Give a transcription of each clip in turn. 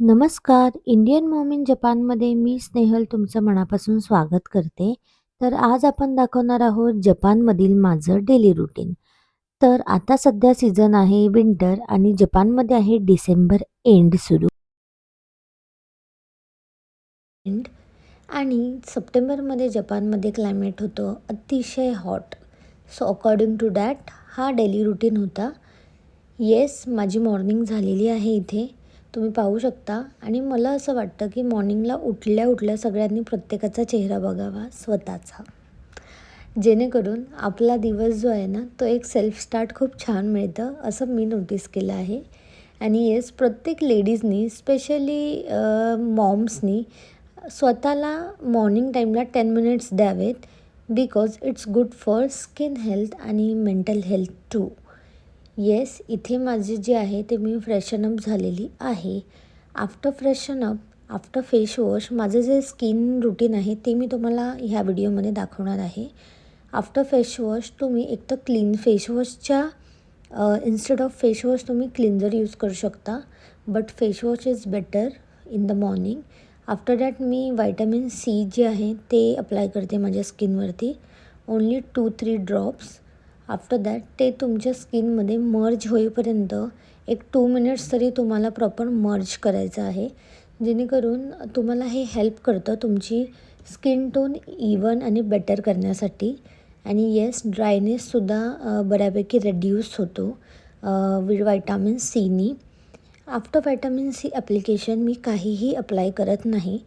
नमस्कार. Indian mom in जपानमध्ये मी स्नेहल तुमचं मनापासून स्वागत करते. तर आज आपण दाखवणार आहोत जपानमधील माझं डेली रुटीन. तर आता सध्या सीझन आहे विंटर आणि जपानमध्ये आहे डिसेंबर एंड सुरू. एंड आणि सप्टेंबरमध्ये जपानमध्ये क्लायमेट होतं अतिशय hot. So according to that हा डेली रुटीन होता. येस, माझी मॉर्निंग झालेली आहे इथे. तुम्ही पाहू शकता आणि मला असं वाटतं की मॉर्निंगला उठल्या-उठल्या सगळ्यांनी प्रत्येकाचा चेहरा बघावा स्वतःचा. जेणेकरून आपला दिवस जो आहे ना, तो एक सेल्फ स्टार्ट खूप छान मिळतं, असं मी नोटीस केलं आहे. आणि येस, प्रत्येक लेडीजनी स्पेशली मॉम्सनी स्वतःला मॉर्निंग टाईमला 10 मिनिट्स द्यावेत. Because it's good for skin health आणि मेंटल हेल्थ टू. येस, इथे माझे जे आहे ते मी फ्रेशनअप झालेली आहे. आफ्टर फेस वॉश माझं जे स्किन रुटीन आहे ते मी तुम्हाला ह्या व्हिडिओमध्ये दाखवणार आहे. आफ्टर फेस वॉश तुम्ही एक तर क्लीन फेस वॉशच्या इन्स्टेड ऑफ फेस वॉश तुम्ही क्लिन्झर यूज करू शकता. But face wash is better in the morning. After that मी व्हायटॅमिन सी जे आहे ते अप्लाय करते माझ्या स्किनवरती. Only 2-3 drops. आफ्टर दॅट ते तुमच्या स्किनमध्ये मर्ज होईपर्यंत एक 2 मिनिट्स तरी तुम्हाला प्रॉपर मर्ज करायचं आहे. जेणेकरून तुम्हाला हे हेल्प करतं तुमची स्किन टोन इवन आणि बेटर करण्यासाठी. आणि येस, ड्रायनेससुद्धा बऱ्यापैकी रेड्यूस होतो व्हायटॅमिन सीनी. आफ्टर व्हायटॅमिन सी ॲप्लिकेशन मी काहीही अप्लाय करत नाही.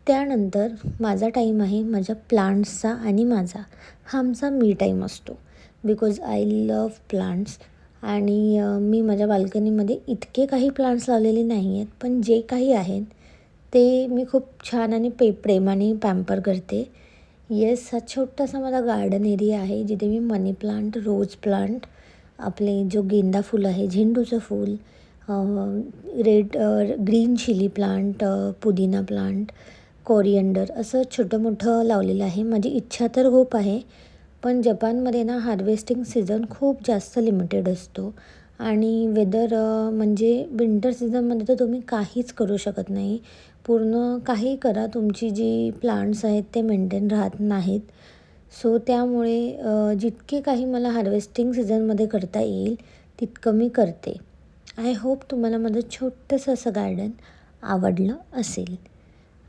त्यानंतर माझा टाईम आहे माझ्या प्लांट्सचा आणि माझा हा आमचा मी टाईम असतो. Because I love plants. आणि मी माझ्या बाल्कनीमध्ये इतके काही प्लांट्स लावलेले नाही आहेत, पण जे काही आहेत ते मी खूप छान आणि प्रेमाने पॅम्पर करते. येस, हा छोटासा माझा गार्डन एरिया आहे जिथे me money plant, rose plant, आपले जो गेंदा फूल आहे, झेंडूचं फूल, ग्रीन चिली प्लांट, पुदिना प्लांट, कोरिएंडर असं छोटं मोठं लावलेलं आहे. माझी इच्छा तर खूप आहे, पण जपानमध्ये ना हार्वेस्टिंग सीझन खूप जास्त लिमिटेड असतो. आणि वेदर म्हणजे विंटर सीझनमध्ये तर तुम्ही काहीच करू शकत नाही. पूर्ण काही करा, तुमची जी प्लांट्स आहेत ते मेंटेन राहत नाहीत. सो त्यामुळे जितके काही मला हार्वेस्टिंग सीझनमध्ये करता येईल तितकं मी करते. आय होप तुम्हाला माझं छोटंसं असं गार्डन आवडलं असेल.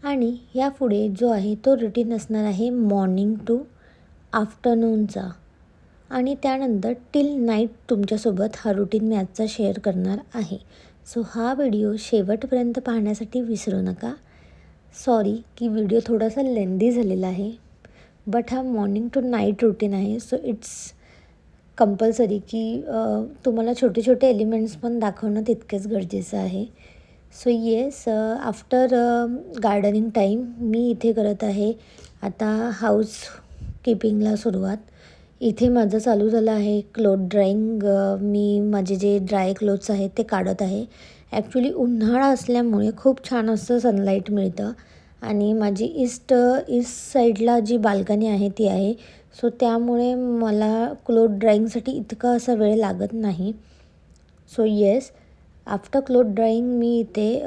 आणि यापुढे जो आहे तो रुटीन असणार आहे मॉर्निंग टू आफ्टरनूनचा. आणि त्यानंतर टिल नाईट तुमच्यासोबत हा रुटीन मी आजचा शेअर करणार आहे. सो हा व्हिडिओ शेवटपर्यंत पाहण्यासाठी विसरू नका. सॉरी की व्हिडिओ थोडासा लेंदी झालेला आहे, बट हा मॉर्निंग टू नाईट रुटीन आहे. सो इट्स कंपल्सरी की तुम्हाला छोटे छोटे एलिमेंट्स पण दाखवणं तितकेच गरजेचं आहे. So yes, after gardening time मी इथे करत आहे आता हाऊस कीपिंगला सुरुवात. इथे माझं चालू झालं आहे क्लोथ ड्राईंग. मी माझे जे ड्राय क्लोथ्स आहेत ते काढत आहे. ॲक्च्युली उन्हाळा असल्यामुळे खूप छान असं सनलाईट मिळतं आणि माझी ईस्ट साईडला जी बाल्कनी आहे ती आहे. सो त्यामुळे मला क्लोथ ड्राईंगसाठी इतका असा वेळ लागत नाही. So yes, after cloth drying मी इथे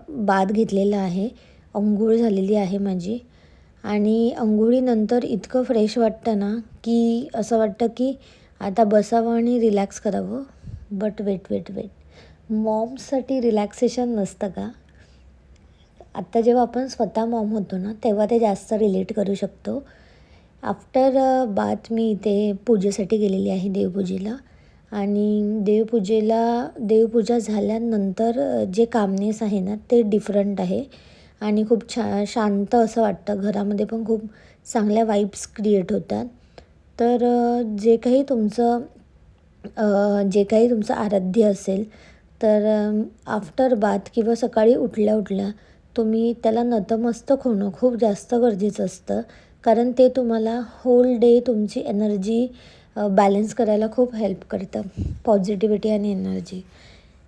बाथ घेतलेला आहे. अंघोळ झालेली आहे माझी. आणि अंघोळीनंतर इतकं फ्रेश वाटतं ना की असं वाटतं की आता बसावं आणि रिलॅक्स करावं. बट वेट, मॉम्ससाठी रिलॅक्सेशन नसतं का? आत्ता जेव्हा आपण स्वतः मॉम होतो ना तेव्हा ते जास्त रिलेट करू शकतो. आफ्टर बाथ मी इथे पूजेसाठी गेलेली आहे, देवपूजेला. आणि देवपूजा झाल्यानंतर जे कामनेस आहे ना ते डिफरंट आहे आणि खूप शांत असं वाटतं. घरामध्ये पण खूप चांगल्या वाईब्स क्रिएट होतात. तर जे काही तुमचं आराध्य असेल तर आफ्टर बाथ किंवा सकाळी उठल्या तुम्ही त्याला नतमस्तक होणं खूप जास्त गरजेचं असतं. कारण ते तुम्हाला होल डे तुमची एनर्जी बॅलन्स करायला खूप हेल्प करतं, पॉझिटिव्हिटी आणि एनर्जी.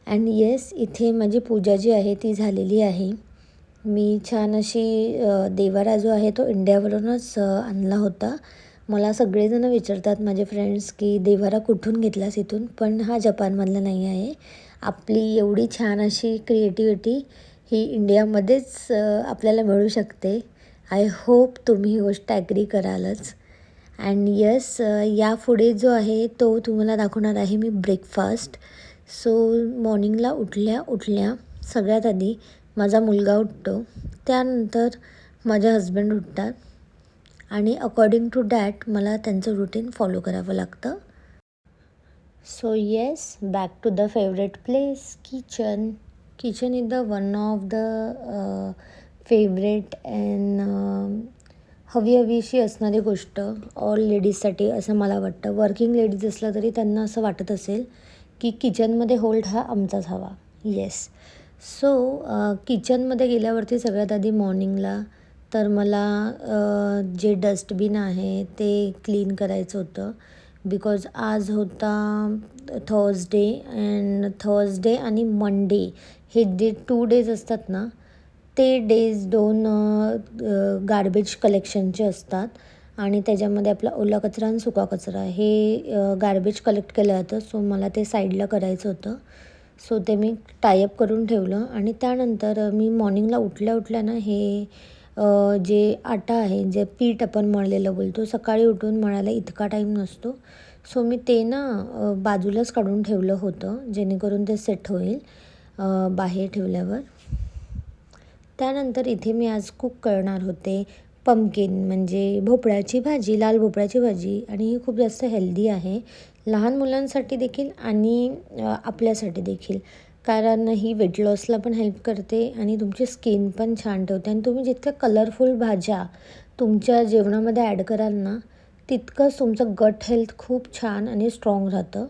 अँड येस, इथे माझी पूजा जी आहे ती झालेली आहे. मी छान अशी देवारा जो आहे तो इंडियावरूनच आणला होता. मला सगळेजण विचारतात माझे फ्रेंड्स की देवारा कुठून घेतलास इथून, पण हा जपानमधला नाही आहे. आपली एवढी छान अशी क्रिएटिव्हिटी ही इंडियामध्येच आपल्याला मिळू शकते. आय होप तुम्ही ही गोष्ट ॲग्री करालच. अँड येस, यापुढे जो आहे तो तुम्हाला दाखवणार आहे मी ब्रेकफास्ट. सो मॉर्निंगला उठल्या सगळ्यात आधी माझा मुलगा उठतो, त्यानंतर माझे हजबंड उठतात आणि अकॉर्डिंग टू दॅट मला त्यांचं रुटीन फॉलो करावं लागतं. So yes, back to the favourite place, kitchen. Kitchen is the one of the favourite and हवीशी असणारी गोष्ट ऑल लेडीजसाठी असं मला वाटतं. वर्किंग लेडीज असलं तरी त्यांना असं वाटत असेल की किचनमध्ये होल्ड हा आमचाच हवा. येस. सो किचनमध्ये गेल्यावरती सगळ्यात आधी मॉर्निंगला तर मला जे डस्टबिन आहे ते क्लीन करायचं होतं. बिकॉज आज होता थर्सडे, अँड थर्सडे आणि मंडे हे जे 2 डेज असतात ना, ते डेज 2 गार्बेज कलेक्शनचे असतात आणि त्याच्यामध्ये आपला ओला कचरा आणि सुका कचरा हे गार्बेज कलेक्ट केलं जातं. सो मला ते साईडला करायचं होतं. सो ते मी टायअप करून ठेवलं आणि त्यानंतर मी मॉर्निंगला उठल्या ना हे जे आटा आहे, जे पीठ आपण मळलेलं बोलतो, सकाळी उठून मळायला इतका टाईम नसतो. सो मी ते ना बाजूलाच काढून ठेवलं होतं, जेणेकरून ते सेट होईल बाहेर ठेवल्यावर. त्यानंतर इथे मी आज कुक करणार होते पंपकिन, म्हणजे भोपळ्याची भाजी, लाल भोपळ्याची भाजी. आणि ही खूप जास्त हेल्दी आहे लहान मुलांसाठी देखील आणि आपल्यासाठी देखील, कारण ही वेट लॉसला पण हेल्प करते आणि तुमची स्किन पण छान ठेवते. आणि तुम्ही जितक्या कलरफुल भाज्या तुमच्या जेवणामध्ये ॲड कराल ना, तितकंच तुमचं गट हेल्थ खूप छान आणि स्ट्रॉंग राहतं.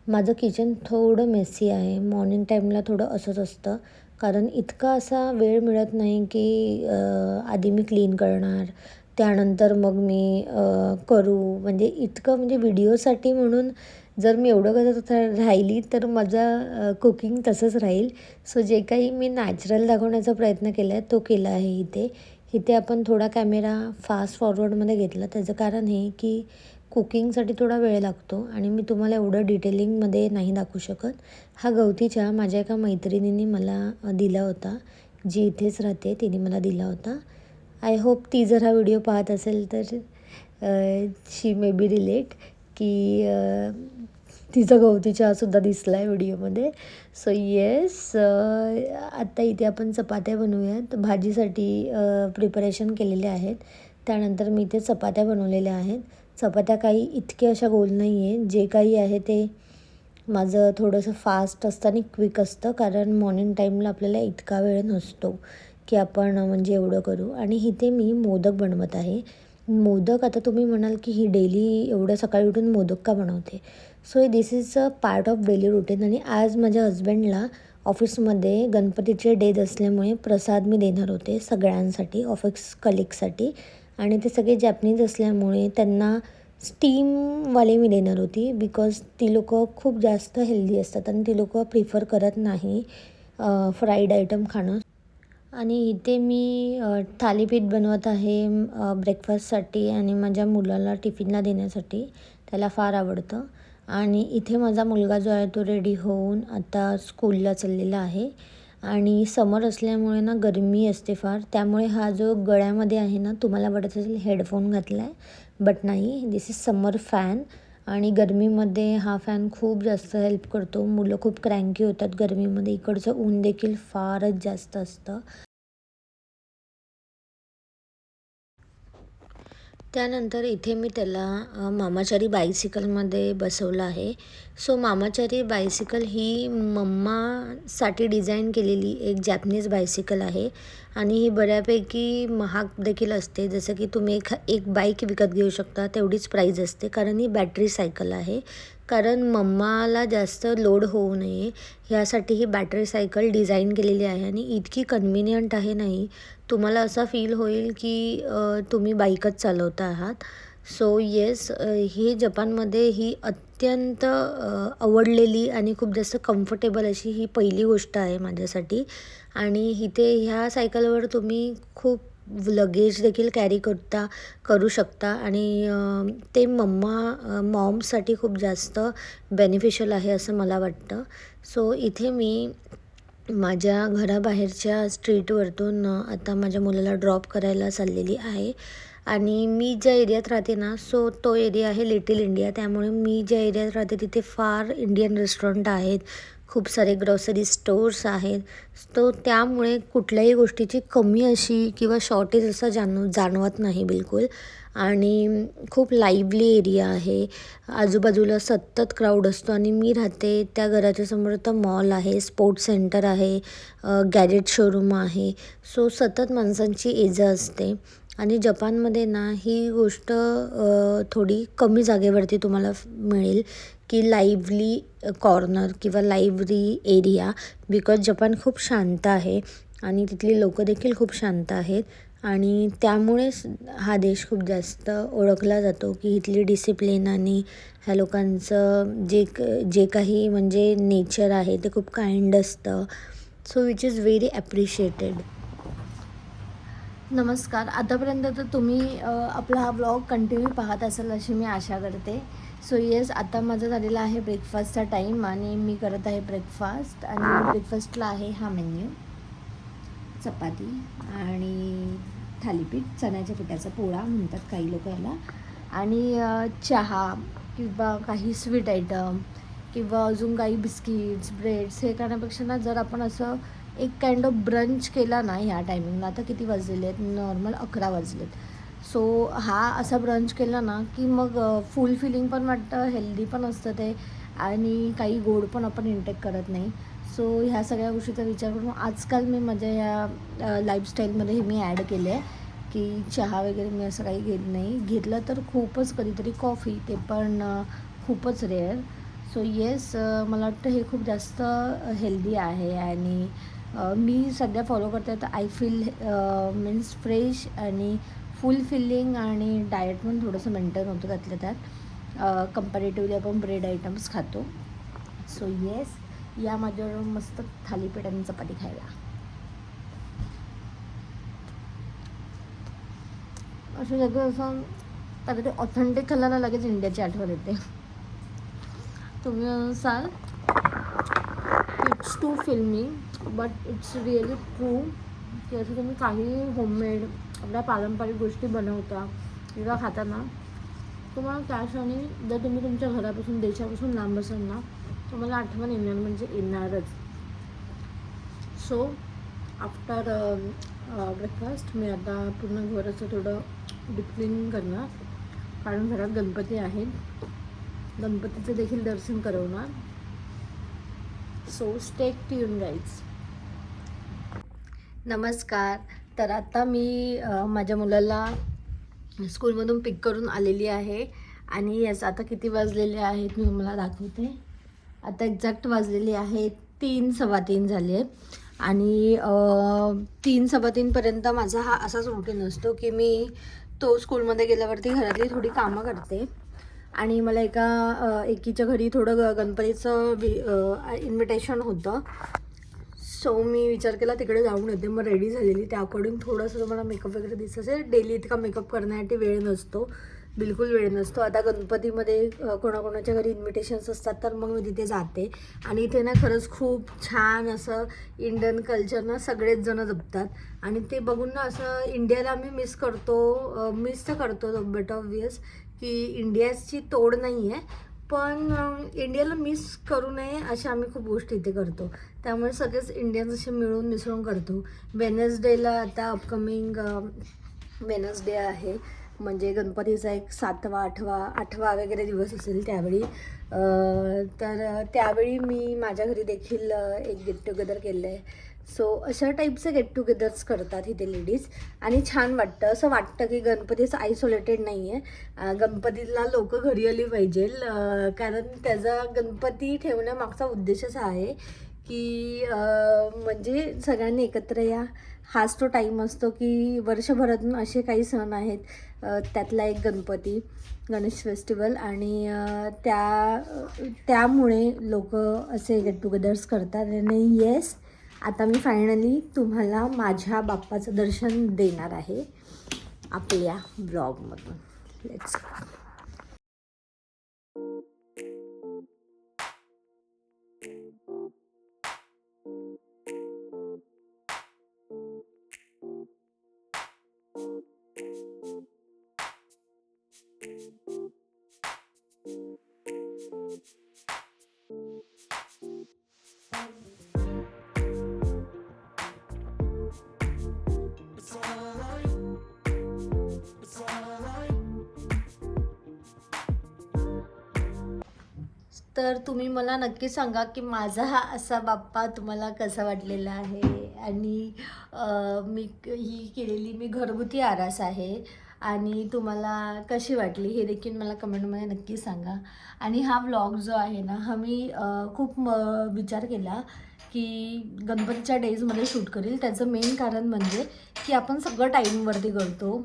माझं किचन थोडं मेसी आहे. मॉर्निंग टाईमला थोडं असंच असतं, कारण इतका असा वेळ मिळत नाही की आधी मी क्लीन करणार, त्यानंतर मग मी करू. म्हणजे इतकं म्हणजे व्हिडिओसाठी म्हणून जर मी एवढं करत राहिली तर माझं कुकिंग तसंच राहील. सो जे काही मी नॅचरल दाखवण्याचा प्रयत्न केला आहे तो केला आहे इथे. इथे आपण थोडा कॅमेरा फास्ट फॉरवर्डमध्ये घेतला. त्याचं कारण हे की कुकिंगसाठी थोडा वेळ लागतो आणि मी तुम्हाला एवढं डिटेलिंगमध्ये नाही दाखवू शकत. हा गवती चहा माझ्या एका मैत्रिणीने मला दिला होता, जी इथेच राहते, तिने मला दिला होता. आय होप ती जर हा व्हिडिओ पाहत असेल तर शी मे बी रिलेट की तिचा गवती चहासुद्धा दिसला आहे व्हिडिओमध्ये. सो येस, आत्ता इथे आपण चपात्या बनवूयात. भाजीसाठी प्रिपरेशन केलेले आहेत. त्यानंतर मी इथे चपात्या बनवलेल्या आहेत. चपात्या काही इतक्या अशा गोल नाही आहे. जे काही आहे ते माझं थोडंसं फास्ट असतं आणि क्विक असतं, कारण मॉर्निंग टाईमला आपल्याला इतका वेळ नसतो की आपण म्हणजे एवढं करू. आणि इथे मी मोदक बनवत आहे. मोदक, आता तुम्ही म्हणाल की ही डेली एवढं सकाळी उठून मोदक का बनवते. So this is a part of daily routine. आणि आज माझ्या हजबंडला ऑफिसमध्ये गणपतीचे डेज असल्यामुळे प्रसाद मी देणार होते सगळ्यांसाठी, ऑफिस कलिगसाठी. आणि ते सगळे जॅपनीज असल्यामुळे त्यांना स्टीमवाले मी देणार होती, बिकॉज ती लोकं खूप जास्त हेल्दी असतात आणि ती लोकं प्रिफर करत नाही फ्राईड आयटम खाणं. आणि इथे मी थालीपीठ बनवत आहे ब्रेकफास्टसाठी आणि माझ्या मुलाला टिफिनला देण्यासाठी. त्याला फार आवडतं. आणि इथे माझा मुलगा जो आहे तो रेडी होऊन आता स्कूलला चाललेला आहे. आणि समर असल्यामुळे ना गरमी असते फार, त्यामुळे हा जो गळ्यामध्ये आहे ना, तुम्हाला वाटत असेल हेडफोन घातला आहे, बट नाही, दिस इज समर फॅन. आणि गरमीमध्ये हा फॅन खूप जास्त हेल्प करतो. मुलं खूप क्रँकी होतात गरमीमध्ये. इकडचं ऊन देखील फारच जास्त असतं. त्यानंतर इथे मी त्याला मामाचारी बायसिकलमध्ये बसवलं आहे. सो मामाचारी बायसिकल ही मम्मासाठी डिझाईन केलेली एक जॅपनीज बायसिकल आहे आणि ही बऱ्यापैकी महाग देखील असते. जसं की तुम्ही एक बाईक विकत घेऊ शकता तेवढीच प्राईज असते, कारण ही बॅटरी सायकल आहे. कारण मम्माला जास्त लोड होऊ नये ह्यासाठी ही बॅटरी सायकल डिझाईन केलेली आहे आणि इतकी कन्व्हिनियंट आहे नाही, तुम्हाला असा फील होईल की तुम्ही बाईकच चालवता आहात. सो येस, ही जपानमध्ये ही अत्यंत आवडलेली आणि खूप जास्त कम्फर्टेबल अशी ही पहिली गोष्ट आहे माझ्यासाठी. आणि इथे ह्या सायकलवर तुम्ही खूप लगेज देखील करू शकता आणि ते मॉम्ससाठी खूप जास्त बेनिफिशियल आहे असं मला वाटतं. सो इथे मी माझ्या घराबाहेरच्या स्ट्रीटवरतून आता माझ्या मुलाला ड्रॉप करायला चाललेली आहे. आणि मी ज्या एरियात राहते ना, सो तो एरिया आहे लिटिल इंडिया. त्यामुळे मी ज्या एरियात राहते तिथे फार इंडियन रेस्टॉरंट आहेत, खूप सारे ग्रॉसरी स्टोर्स आहेत. तो त्यामुळे कुठल्याही गोष्टीची कमी अशी किंवा शॉर्टेज असं जाणवत नाही बिलकुल. आणि खूप लाईव्हली एरिया आहे. आजूबाजूला सतत क्राऊड असतो. आणि मी राहते त्या घराच्या समोर तर मॉल आहे, स्पोर्ट्स सेंटर आहे, गॅजेट शोरूम आहे. सो सतत माणसांची ये-जा असते. आणि जपानमध्ये ना ही गोष्ट थोडी कमी जागेवरती तुम्हाला मिळेल, की लाईव्हली कॉर्नर किंवा लाईव्हली एरिया. बिकॉज जपान खूप शांत आहे आणि तिथली लोकं देखील खूप शांत आहेत. आणि त्यामुळेच हा देश खूप जास्त ओळखला जातो, की इथली डिसिप्लिन आणि ह्या लोकांचं जे काही म्हणजे नेचर आहे ते खूप काइंड असतं. So which is very appreciated. नमस्कार. आतापर्यंत तर तुम्ही आपला हा व्लॉग कंटिन्यू पाहत असाल अशी मी आशा करते. सो येस, आता माझा झालेला आहे ब्रेकफास्टचा टाईम आणि मी करत आहे ब्रेकफास्ट. आणि ब्रेकफास्टला आहे हा मेन्यू: चपाती आणि थालीपीठ, चण्याच्या पिठाचा पोळा म्हणतात काही लोक याला, आणि चहा किंवा काही स्वीट आयटम किंवा अजून काही बिस्किट्स, ब्रेड्स हे करण्यापेक्षा ना, जर आपण असं एक काइंड ऑफ ब्रंच केला ना ह्या टायमिंगला. आता किती वाजलेले आहेत? नॉर्मल 11 वाजलेत. सो हा असा ब्रंच केला ना की मग फुल फिलिंग पण वाटतं, हेल्दी पण असतं ते, आणि काही गोड पण आपण इंटेक करत नाही. सो ह्या सगळ्या गोष्टीचा विचार करून आजकाल मी माझ्या ह्या लाईफस्टाईलमध्ये हे मी ॲड केलं आहे, की चहा वगैरे मी असं काही घेत नाही. घेतलं तर खूपच कधीतरी कॉफी, ते पण खूपच रेअर. सो येस, मला वाटतं हे खूप जास्त हेल्दी आहे. आणि मी सध्या फॉलो करते तर आय फील मीन्स फ्रेश आणि फुल फिलिंग, आणि डाएट पण थोडंसं मेंटेन होतं त्यातल्या त्यात. कंपॅरेटिव्हली आपण ब्रेड आयटम्स खातो. सो येस, या माझ्यावर मस्त थालीपीठ आणि चपाती खायला. असं सगळं असं काहीतरी ऑथेंटिक खाल्ल्याला लगेच इंडियाची आठवण येते. तुम्ही असाल इट्स टू फिल्मी बट इट्स रिअली ट्रू, की असं तुम्ही काही होममेड आपल्या पारंपरिक गोष्टी बनवता किंवा खाताना, तुम्हाला त्या क्षणी जर तुम्ही तुमच्या घरापासून, देशापासून लांब असाल ना, तुम्हाला आठवण येणार म्हणजे येणारच. सो आफ्टर ब्रेकफास्ट मी आता पूर्ण घर असं थोडं डीप क्लीनिंग करणार, कारण घरात गणपती आहेत, गणपतीचं देखील दर्शन करवणार. So stay tune guys. नमस्कार. तर आता मी माझ्या मुलाला स्कूलमधून पिक करून आलेली आहे. आणि येस, आता किती वाजलेले आहेत मी तुम्हाला दाखवते. आता एक्झॅक्ट वाजलेले आहेत 3, 3:15 झाले आहेत. आणि 3, 3:15पर्यंत माझा हा असाच रुटीन असतो, की मी तो स्कूलमध्ये गेल्यावरती घरातली थोडी कामं करते. आणि मला एकीच्या घरी थोडं गणपतीचं इन्व्हिटेशन होतं. सो मी विचार केला तिकडे जाऊन येते. मग रेडी झालेली, त्या अकॉर्डिंग थोडंसं तुम्हाला मेकअप वगैरे दिसत असेल. डेली इतका मेकअप करण्यासाठी वेळ नसतो, बिलकुल वेळ नसतो. आता गणपतीमध्ये कोणाकोणाच्या घरी इन्व्हिटेशन्स असतात तर मग मी तिथे जाते. आणि इथे ना खरंच खूप छान असं इंडियन कल्चर ना सगळेच जण जपतात. आणि ते बघून ना असं इंडियाला मी मिस तर करतो बट ऑब्वियस, की इंडियाची तोड नाही आहे, पण इंडियाला मिस करू नये अशा आम्ही खूप गोष्टी इथे करतो. त्यामुळे सगळेच इंडियन्स असे मिळून मिसळून करतो. वेनसडेला आता अपकमिंग वेनसडे आहे, म्हणजे गणपतीचा एक 7वा 8वा वगैरे दिवस असेल त्यावेळी. तर त्यावेळी मी माझ्या घरी देखील एक गेट टुगेदर केलं आहे. सो अशा टाईपचे गेट टुगेदर्स करतात इथे लेडीज. आणि छान वाटतं. असं वाटतं की गणपतीचं आयसोलेटेड नाही आहे, गणपतीला लोक घरी आली पाहिजे. कारण त्याचा गणपती ठेवण्यामागचा उद्देशच आहे की म्हणजे सगळ्यांनी एकत्र या. हाच तो टाईम असतो की वर्षभरातून असे काही सण आहेत, त्यातला एक गणपती, गणेश फेस्टिवल. आणि त्यामुळे लोक असे गेट टुगेदर्स करतात. आणि येस, आता मी फायनली तुम्हाला माझ्या बाप्पाचं दर्शन देणार आहे आपल्या ब्लॉगमधून. लेट्स तर तुम्ही मला नक्की सांगा की माझा हा असा बाप्पा तुम्हाला कसा वाटलेला आहे. आणि मी ही केलेली मी घरगुती आरास आहे आणि तुम्हाला कशी वाटली हे देखील मला कमेंटमध्ये नक्की सांगा. आणि हा व्लॉग जो आहे ना हा मी खूप विचार केला की गणपतीच्या डेजमध्ये शूट करेल. त्याचं मेन कारण म्हणजे की आपण सगळं टाईमवरती करतो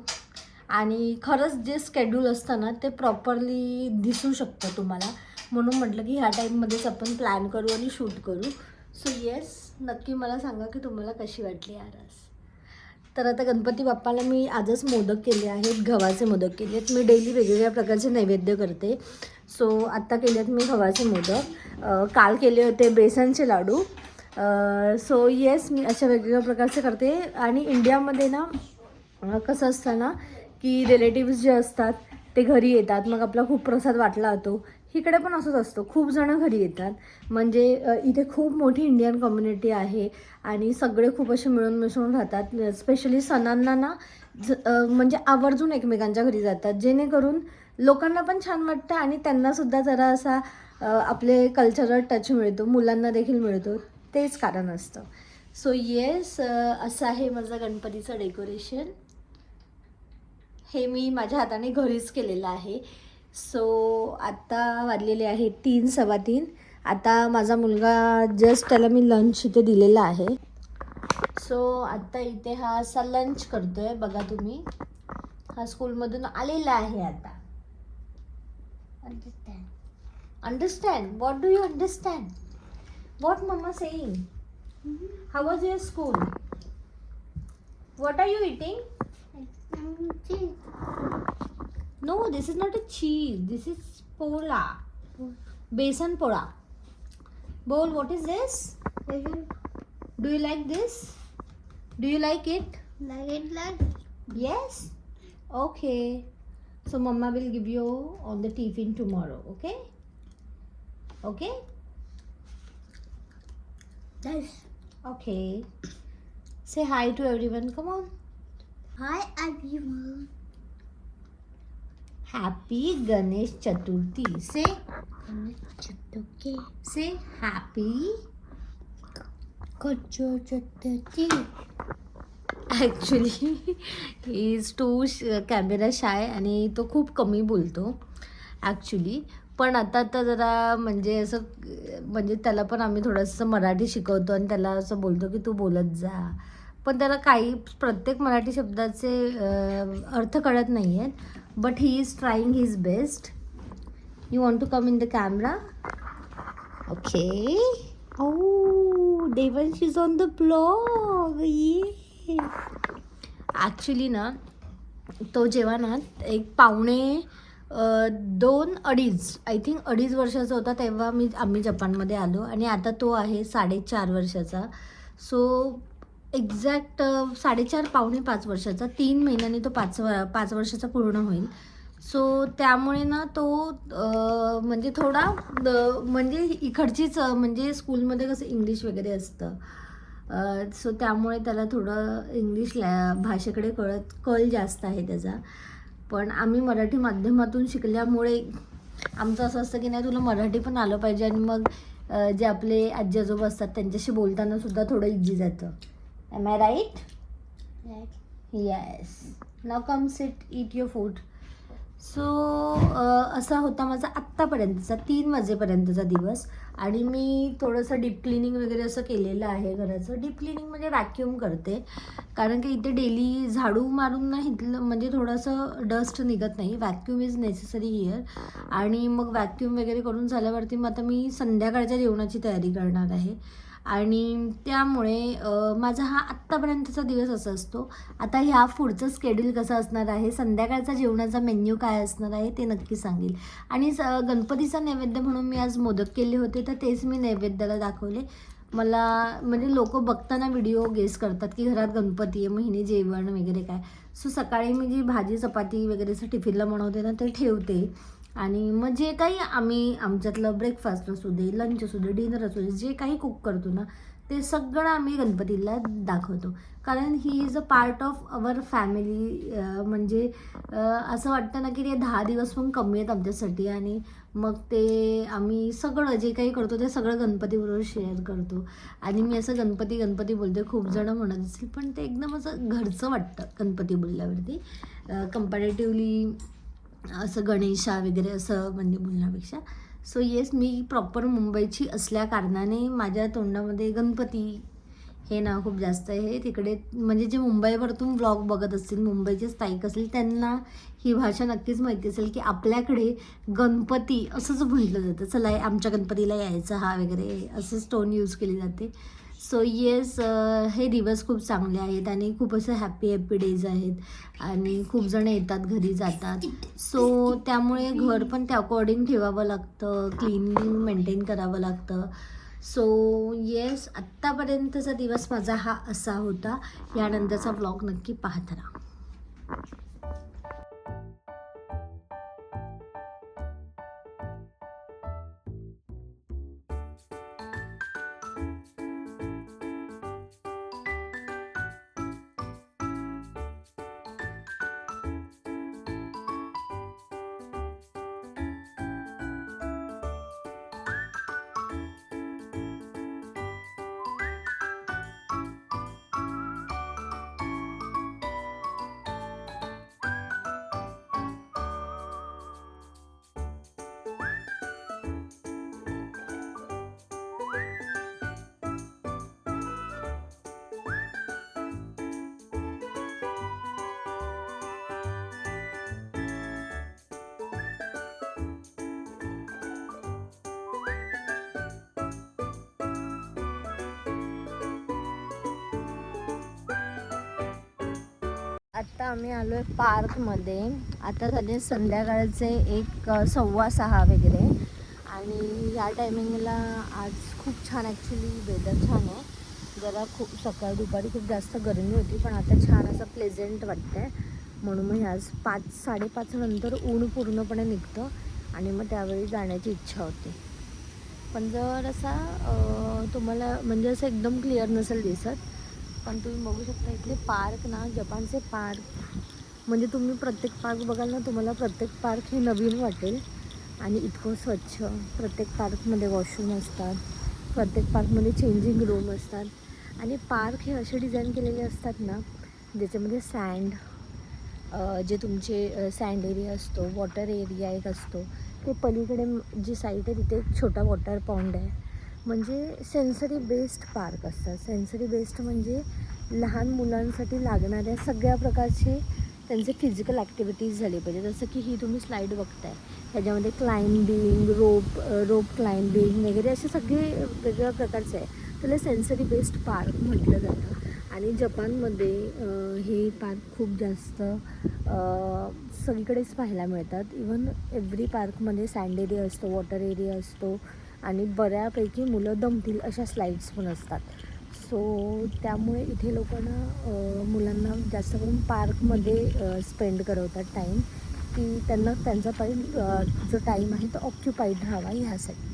आणि खरंच जे स्केड्यूल असतं ना ते प्रॉपरली दिसू शकतं तुम्हाला. म्हणून म्हटलं की ह्या टाईममध्येच आपण प्लॅन करू आणि शूट करू. सो येस, नक्की मला सांगा की तुम्हाला कशी वाटली आरास. तर आता गणपती बाप्पाला मी आजच मोदक केले आहेत, गव्हाचे मोदक केले आहेत. मी डेली वेगवेगळ्या प्रकारचे नैवेद्य करते. सो आत्ता केले आहेत मी गव्हाचे मोदक, काल केले होते बेसनचे लाडू. सो येस, मी अशा वेगवेगळ्या प्रकारचे करते. आणि इंडियामध्ये ना कसं असतं ना की रिलेटिव्स जे असतात ते घरी येतात, मग आपला खूप प्रसाद वाटला जातो. इकडे पण असंच असतं, खूप जणं घरी येतात. म्हणजे इथे खूप मोठी इंडियन कम्युनिटी आहे आणि सगळे खूप असे मिळून मिसळून राहतात. स्पेशली सणांना ना म्हणजे आवर्जून एकमेकांच्या घरी जातात, जेणेकरून लोकांना पण छान वाटतं आणि त्यांनासुद्धा जरा असा आपले कल्चरल टच मिळतो, मुलांना देखील मिळतो. तेच कारण असतं. सो येस, असं आहे माझं गणपतीचं डेकोरेशन. हे मी माझ्या हाताने घरीच केलेलं आहे. सो आत्ता वाजलेले आहे 3, 3:15. आता माझा मुलगा जस्ट त्याला मी लंच इथे दिलेला आहे. सो आत्ता इथे हा असा लंच करतो आहे. बघा तुम्ही, हा स्कूलमधून आलेला आहे आता. Understand what do you understand what mamma saying. How was your school. What are you eating. No, this is not a cheese. This is pola. Besan pola. Bowl, what is this? Do you like this? Do you like it? Like. Yes? Okay. So Mama will give you on the tiffin tomorrow, okay? Okay? Yes. Okay. Say hi to everyone. Come on. Hi everyone. Happy Ganesh Chaturthi. Say Ganesh Chaturthi. Say happy Ganesh Chaturthi. Actually he is too camera shy आणि तो खूप कमी बोलतो actually. पण आता जरा म्हणजे असं म्हणजे त्याला पण आम्ही थोडंसं मराठी शिकवतो आणि त्याला असं बोलतो की तू बोलत जा. पण त्याला काही प्रत्येक मराठी शब्दाचे अर्थ कळत नाही आहेत. But he is trying his best. You want to come in the camera. Okay. Oh Devansh is on the blog. ये ॲक्च्युली ना तो जेव्हा ना एक पावणे 2-2.5 आय थिंक 2.5 वर्षाचा होता तेव्हा आम्ही जपानमध्ये आलो आणि आता तो आहे 4.5 वर्षाचा. सो एक्झॅक्ट 4.5 पावणे 5 वर्षाचा. 3 महिन्यांनी तो 5 वर्षाचा पूर्ण होईल. सो त्यामुळे ना तो म्हणजे थोडा म्हणजे इकडचीच म्हणजे स्कूलमध्ये कसं इंग्लिश वगैरे असतं. सो त्यामुळे त्याला थोडं इंग्लिश भाषेकडे कल जास्त आहे त्याचा. पण आम्ही मराठी माध्यमातून शिकल्यामुळे आमचं असं असतं की नाही तुला मराठी पण आलं पाहिजे आणि मग जे आपले आजी आजोबा असतात त्यांच्याशी बोलताना सुद्धा थोडं इझी जातं. Am I right? Yes. Now come sit, eat your food. So असा होता माझा आत्तापर्यंतचा 3 वाजेपर्यंतचा दिवस. आणि मी थोडंसं डीप क्लिनिंग वगैरे असं केलेलं आहे घराचं. डीप क्लिनिंग म्हणजे वॅक्यूम करते, कारण की इथे डेली झाडू मारून ना इथलं म्हणजे थोडंसं डस्ट निघत नाही. Vacuum is necessary here. आणि मग वॅक्यूम वगैरे करून झाल्यावरती मग आता मी संध्याकाळच्या जेवणाची तयारी करणार आहे. आणि त्यामुळे माझा हा आत्तापर्यंतचा दिवस असा असतो. आता ह्या पुढचं स्केड्यूल कसं असणार आहे, संध्याकाळचा जेवणाचा मेन्यू काय असणार आहे ते नक्की सांगेल. आणि गणपतीचा नैवेद्य म्हणून मी आज मोदक केले होते तर तेच मी नैवेद्याला दाखवले. मला म्हणजे लोक बघताना व्हिडिओ गेस करतात की घरात गणपती आहे, महिने जेवण वगैरे काय. सो सकाळी मी जी भाजी चपाती वगैरेचं टिफिनला बनवते ना ते ठेवते. आणि मग जे काही आम्ही आमच्यातलं ब्रेकफास्ट असू दे, लंच असू दे, डिनर असू दे, जे काही कुक करतो ना ते सगळं आम्ही गणपतीला दाखवतो. कारण he is a part of our family. म्हणजे असं वाटतं ना की ते 10 दिवस पण कमी आहेत आमच्यासाठी. आणि मग ते आम्ही सगळं जे काही करतो ते सगळं गणपतीबरोबर शेअर करतो. आणि मी असं गणपती गणपती बोलते, खूप जण म्हणत असतील, पण ते एकदम असं घरचं वाटतं गणपती बोलल्यावरती, कंपॅरेटिव्हली असं गणेशा वगैरे असं म्हणजे बोलण्यापेक्षा. सो येस, मी प्रॉपर मुंबईची असल्या कारणाने माझ्या तोंडामध्ये गणपती हे नाव खूप जास्त आहे. तिकडे म्हणजे जे मुंबईवरतून ब्लॉग बघत असतील, मुंबईचे स्थायिक असतील, त्यांना ही भाषा नक्कीच माहिती असेल की आपल्याकडे गणपती असंच म्हटलं जातं, चला आमच्या गणपतीला यायचं हा वगैरे असंच टोन यूज केली जाते. सो येस, हे दिवस खूप चांगले आहेत आणि खूप असं हॅपी डेज आहेत आणि खूप जण येतात, घरी जातात. सो त्यामुळे घर पण त्या अकॉर्डिंग ठेवावं लागतं, क्लीनली मेंटेन करावं लागतं. सो येस, आत्तापर्यंतचा दिवस माझा हा असा होता. यानंतरचा ब्लॉग नक्की पाहत राहा. आत्ता आम्ही आलो आहे पार्कमध्ये. आता झाले संध्याकाळचे 5:15 वगैरे. आणि या टायमिंगला आज खूप छान, ॲक्च्युली वेदर छान आहे. जरा खूप सकाळ दुपारी खूप जास्त गरमी होती, पण आता छान असं प्लेझेंट वाटतं आहे. म्हणून मग आज 5-5:30 नंतर ऊन पूर्णपणे निघतं आणि मग त्यावेळी जाण्याची इच्छा होते. पण जर असा तुम्हाला म्हणजे असं एकदम क्लिअर नसेल दिसत, पण तुम्ही बघू शकता इथले पार्क ना, जपानचे पार्क म्हणजे तुम्ही प्रत्येक पार्क बघाल ना, तुम्हाला प्रत्येक पार्क हे नवीन वाटेल आणि इतकं स्वच्छ. प्रत्येक पार्कमध्ये वॉशरूम असतात, प्रत्येक पार्कमध्ये चेंजिंग रूम असतात. आणि पार्क हे असे डिझाईन केलेले असतात ना, ज्याच्यामध्ये जे तुमचे सँड एरिया असतो, वॉटर एरिया एक असतो, ते पलीकडे जी साईड आहे तिथे एक छोटा वॉटर पाऊंड आहे. म्हणजे सेन्सरी बेस्ड पार्क असतात. सेन्सरी बेस्ड म्हणजे लहान मुलांसाठी लागणाऱ्या सगळ्या प्रकारचे त्यांचे फिजिकल ॲक्टिव्हिटीज झाले पाहिजे. जसं की ही तुम्ही स्लाईड बघताय, ह्याच्यामध्ये क्लाइम्बिंग, रोप क्लाइम्बिंग वगैरे असे सगळे वेगवेगळ्या प्रकारचे आहे. त्याला सेन्सरी बेस्ड पार्क म्हटलं जातं. आणि जपानमध्ये हे पार्क खूप जास्त सगळीकडेच पाहायला मिळतात. इवन एव्हरी पार्कमध्ये सँड एरिया असतो, वॉटर एरिया असतो आणि बऱ्यापैकी मुलं दमतील अशा स्लाईड्स पण असतात. सो त्यामुळे इथे लोकांना मुलांना जास्त करून पार्कमध्ये स्पेंड करवतात टाईम, की त्यांना त्यांचा जो टाईम आहे तो ऑक्युपाईड राहावा ह्यासाठी.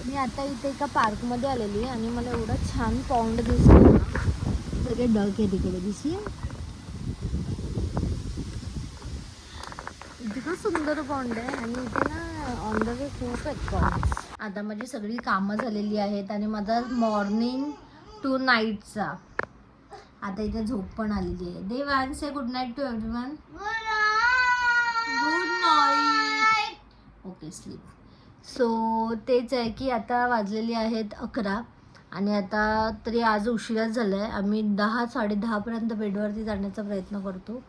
मी आता इथे एका पार्कमध्ये आलेली आणि मला एवढा छान पॉन्ड दिसतो ना, सगळे डक आहे तिकडे दिसले. इतकं सुंदर पॉन्ड आहे आणि इथे ना ऑन द वे खूप आहेत पॉन्ड्स. आता माझी सगळी कामं झालेली आहेत आणि माझा मॉर्निंग टू नाईटचा आता इथे झोप पण आलेली आहे. देवान से good night to everyone. Good night. Okay, sleep. So तेच आहे की आता वाजलेली आहेत 11 आणि आता तरी आज उशिराच झाला आहे. आम्ही 10-10:30पर्यंत बेडवरती जाण्याचा प्रयत्न करतो,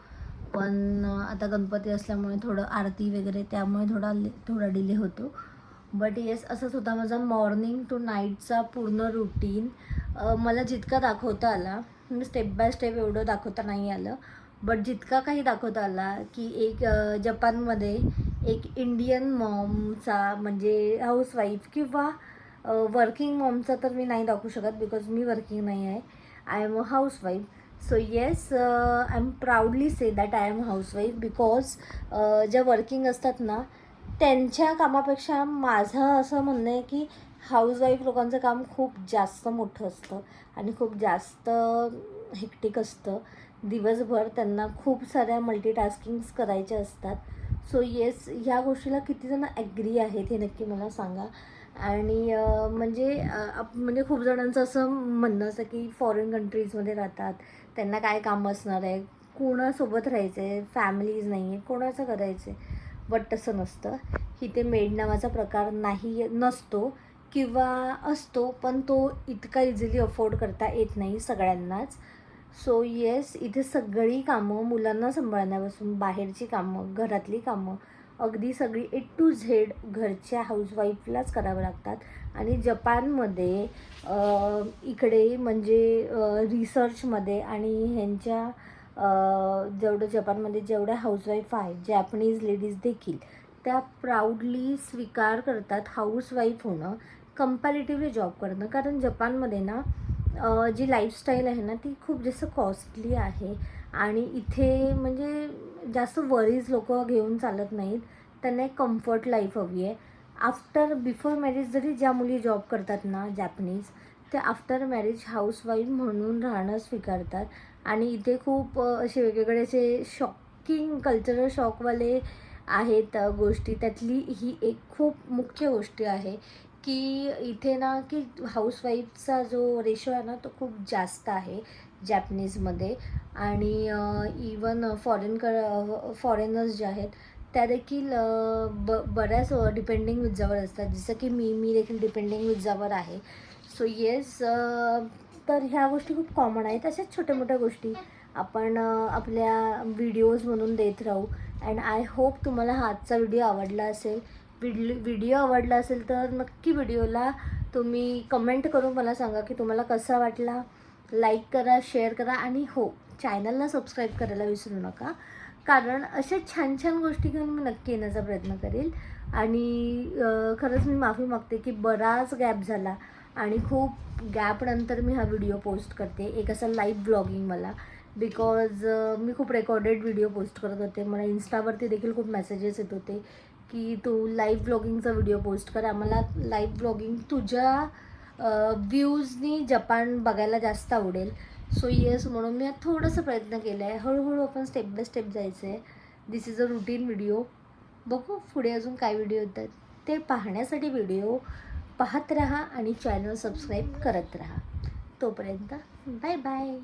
पण आता गणपती असल्यामुळे थोडं आरती वगैरे त्यामुळे थोडा डिले होतो. बट येस, असंच होता माझा मॉर्निंग टू नाईटचा पूर्ण रुटीन. मला जितका दाखवता आला, स्टेप बाय स्टेप एवढं दाखवता नाही आलं, बट जितका काही दाखवता आला की एक जपानमध्ये एक इंडियन मॉमचा म्हणजे हाऊसवाईफ किंवा वर्किंग मॉमचा तर मी नाही दाखवू शकत बिकॉज मी वर्किंग नाही आहे. I am a housewife. So yes, I am proudly say that I am housewife because ज्या वर्किंग असतात ना त्यांच्या कामापेक्षा माझं असं म्हणणं आहे की हाऊसवाईफ लोकांचं काम खूप जास्त मोठं असतं आणि खूप जास्त हेक्टिक असतं. दिवसभर त्यांना खूप साऱ्या मल्टीटास्किंग्स करायच्या असतात. सो येस, ह्या गोष्टीला कितीजणं ॲग्री आहेत हे नक्की मला सांगा. आणि म्हणजे खूप जणांचं असं म्हणणं असतं की फॉरेन कंट्रीजमध्ये राहतात, त्यांना काय काम असणार आहे, कोणासोबत राहायचं आहे, फॅमिलीज नाही आहे, कोणाचं करायचं आहे. बट तसं नसतं. इथे मेड नावाचा प्रकार नसतो किंवा असतो, पण तो इतका इझिली अफोर्ड करता येत नाही सगळ्यांनाच. सो येस, इथे सगळी कामं मुलांना सांभाळण्यापासून बाहेरची कामं, घरातली कामं, अगदी सगळी ए टू झेड घरच्या हाऊसवाईफलाच करावं लागतात. आणि जपानमध्ये इकडे म्हणजे रिसर्चमध्ये आणि ह्यांच्या जेवढ्या हाऊसवाईफ आहेत जॅपनीज लेडीज देखील त्या प्राऊडली स्वीकार करतात हाऊसवाईफ होणं कंपॅरेटिव्हली जॉब करणं. कारण जपानमध्ये ना जी लाईफस्टाईल आहे ना ती खूप जास्त कॉस्टली आहे आणि इथे म्हणजे जास्त वरीज लोक घेऊन चालत नाहीत. त्यांना एक कम्फर्ट लाईफ हवी आहे. बिफोर मॅरेज जरी ज्या मुली जॉब करतात ना जॅपनीज, त्या आफ्टर मॅरेज हाऊसवाईफ म्हणून राहणं स्वीकारतात. आणि इथे खूप असे वेगवेगळे असे शॉकिंग कल्चरल शॉकवाले आहेत गोष्टी. त्यातली ही एक खूप मुख्य गोष्ट आहे की इथे ना की हाऊसवाईफचा जो रेशो आहे ना तो खूप जास्त आहे जॅपनीजमध्ये. आणि इवन फॉरेनर्स जे आहेत त्या देखील बऱ्याच डिपेंडिंग विजावर असतात. जसं की मी देखील डिपेंडिंग विजावर आहे. सो येस, तर ह्या गोष्टी खूप कॉमन आहेत. अशाच छोट्या मोठ्या गोष्टी आपण आपल्या व्हिडिओज म्हणून देत राहू. अँड आय होप तुम्हाला हा आजचा व्हिडिओ आवडला असेल. व्हिडिओ आवडला असेल तर नक्की व्हिडिओला तुम्ही कमेंट करून मला सांगा की तुम्हाला कसा वाटला. लाईक करा, शेअर करा आणि हो, चॅनलला सबस्क्राईब करायला विसरू नका. कारण अशा छान छान गोष्टी घेऊन मी नक्की येण्याचा प्रयत्न करेल. आणि खरंच मी माफी मागते की बराच गॅप झाला आणि खूप गॅपनंतर मी हा व्हिडिओ पोस्ट करते. एक असा लाईव्ह ब्लॉगिंग मला, बिकॉज मी खूप रेकॉर्डेड व्हिडिओ पोस्ट करत होते. मला इन्स्टावरती देखील खूप मेसेजेस येत होते की तू लाईव्ह ब्लॉगिंगचा व्हिडिओ पोस्ट कर. आम्हाला लाईव्ह ब्लॉगिंग तुझ्या व्ह्यूजनी जपान बघायला जास्त आवडेल. सो येस, म्हणून मी थोडंसं प्रयत्न केला आहे. हळूहळू आपण स्टेप बाय स्टेप जायचं आहे. दिस इज अ रुटीन व्हिडिओ. बघू पुढे अजून काय व्हिडिओ येतात ते पाहण्यासाठी व्हिडिओ पाहत राहा आणि चॅनल सबस्क्राईब करत राहा. तोपर्यंत बाय बाय.